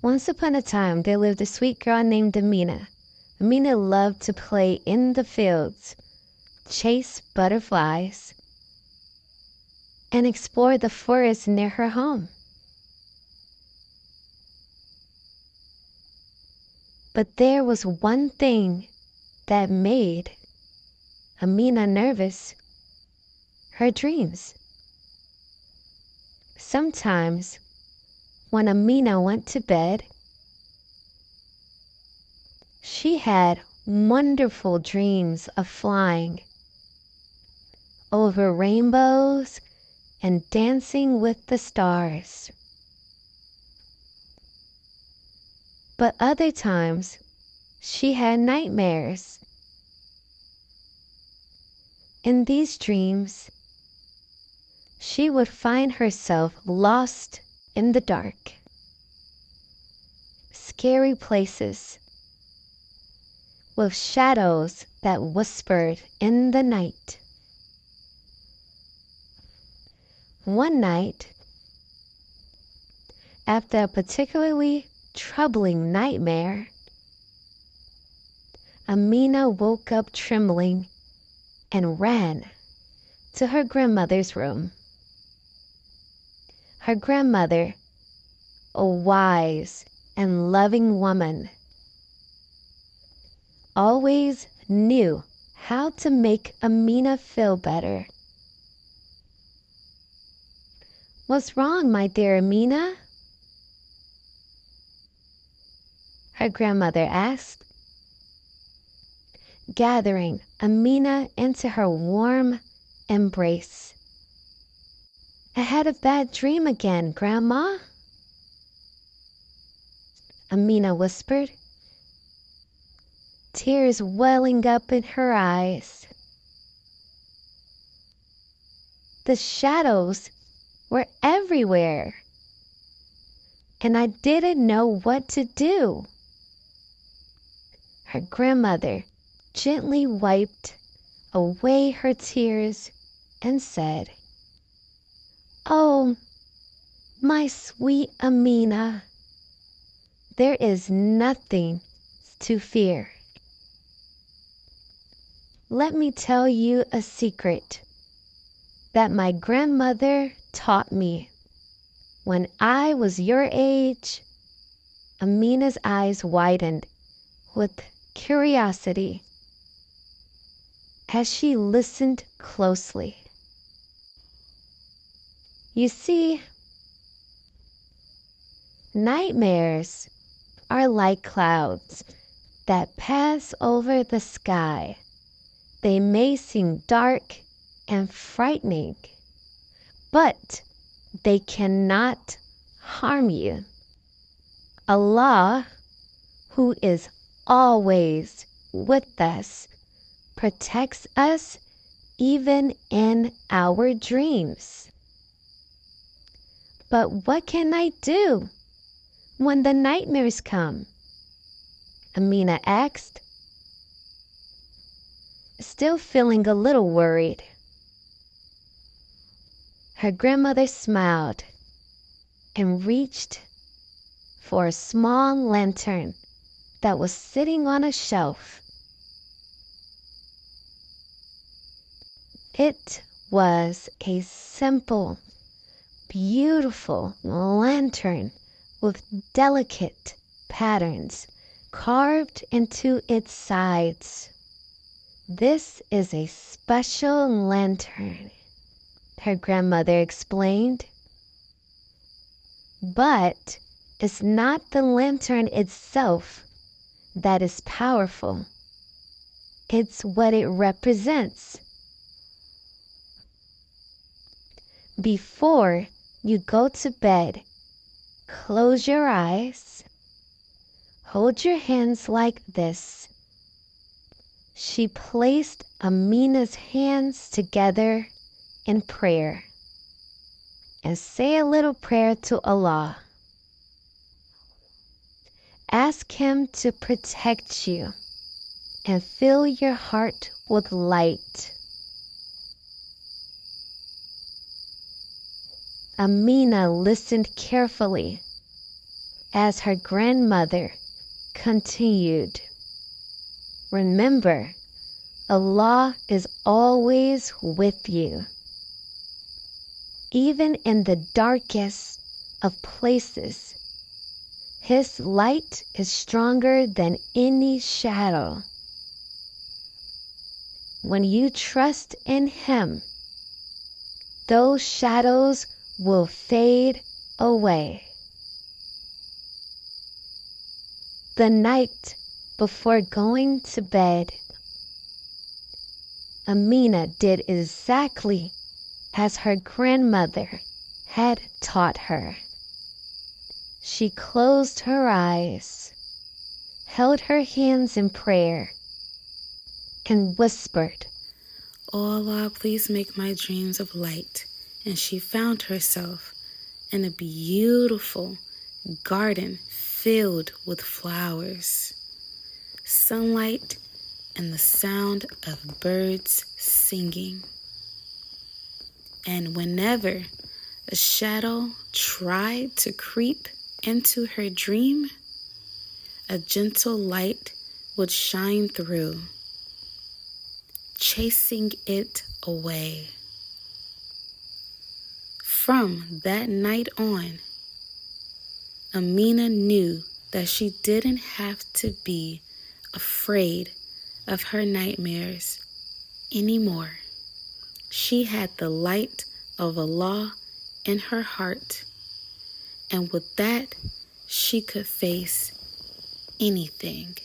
Once upon a time, there lived a sweet girl named Amina. Amina loved to play in the fields, chase butterflies, and explore the forest near her home. But there was one thing that made Amina nervous: her dreams. Sometimes, when Amina went to bed, she had wonderful dreams of flying over rainbows and dancing with the stars. But other times, she had nightmares. In these dreams, she would find herself lost in the dark, scary places, with shadows that whispered in the night. One night, after a particularly troubling nightmare, Amina woke up trembling and ran to her grandmother's room. Her grandmother, a wise and loving woman, always knew how to make Amina feel better. "What's wrong, my dear Amina?" her grandmother asked, gathering Amina into her warm embrace. "I had a bad dream again, Grandma," Amina whispered, tears welling up in her eyes. "The shadows were everywhere, and I didn't know what to do." Her grandmother gently wiped away her tears and said, "Oh, my sweet Amina, there is nothing to fear. Let me tell you a secret that my grandmother taught me when I was your age." Amina's eyes widened with curiosity as she listened closely. "You see, nightmares are like clouds that pass over the sky. They may seem dark and frightening, but they cannot harm you. Allah, who is always with us, protects us even in our dreams." "But what can I do when the nightmares come?" Amina asked, still feeling a little worried. Her grandmother smiled and reached for a small lantern that was sitting on a shelf. It was a simple, beautiful lantern with delicate patterns carved into its sides. "This is a special lantern," her grandmother explained. "But it's not the lantern itself that is powerful. It's what it represents. Before you go to bed, close your eyes. Hold your hands like this." She placed Amina's hands together in prayer. "And say a little prayer to Allah. Ask Him to protect you and fill your heart with light." Amina listened carefully as her grandmother continued, "Remember, Allah is always with you. Even in the darkest of places, His light is stronger than any shadow. When you trust in Him, those shadows will fade away." The night before going to bed, Amina did exactly as her grandmother had taught her. She closed her eyes, held her hands in prayer, and whispered, "O Allah, please make my dreams of light." And she found herself in a beautiful garden filled with flowers, sunlight, and the sound of birds singing. And whenever a shadow tried to creep into her dream, a gentle light would shine through, chasing it away. From that night on, Amina knew that she didn't have to be afraid of her nightmares anymore. She had the light of Allah in her heart, and with that, she could face anything.